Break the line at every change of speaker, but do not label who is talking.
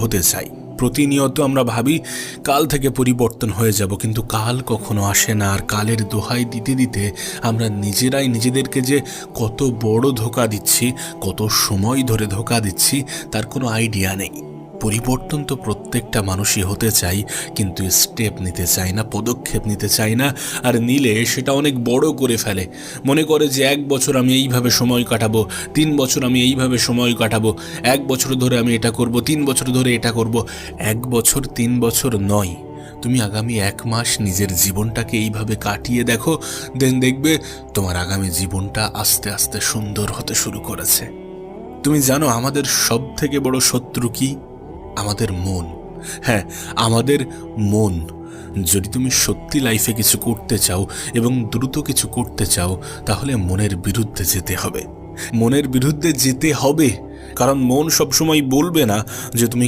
হতে চাই। প্রতিনিয়ত আমরা ভাবি কাল থেকে পরিবর্তন হয়ে যাব, কিন্তু কাল কখনো আসে না। আর কালের দোহাই দিতে দিতে আমরা নিজেরাই নিজেদেরকে যে কত বড় ধোঁকা দিচ্ছি, কত সময় ধরে ধোঁকা দিচ্ছি, তার কোনো আইডিয়া নেই। পরিবর্তন তো প্রত্যেকটা মানুষই হতে চাই, কিন্তু স্টেপ নিতে চায় না, পদক্ষেপ নিতে চায় না। আর নিলে সেটা অনেক বড় করে ফেলে। মনে করে যে 1 বছর আমি এইভাবে সময় কাটাবো, 3 বছর আমি এইভাবে সময় কাটাবো, 1 বছর ধরে আমি এটা করব, 3 বছর ধরে এটা করব। 1 বছর 3 বছর নয়, তুমি আগামী 1 মাস নিজের জীবনটাকে এইভাবে কাটিয়ে দেখো, দেন দেখবে তোমার আগামী জীবনটা আস্তে আস্তে সুন্দর হতে শুরু করেছে। তুমি জানো আমাদের সব থেকে বড় শত্রু কি? আমাদের মন। হ্যাঁ, আমাদের মন। যদি তুমি সত্যি লাইফে কিছু করতে চাও এবং দ্রুত কিছু করতে চাও, তাহলে মনের বিরুদ্ধে যেতে হবে। মনের বিরুদ্ধে যেতে হবে, কারণ মন সবসময় বলবে না যে তুমি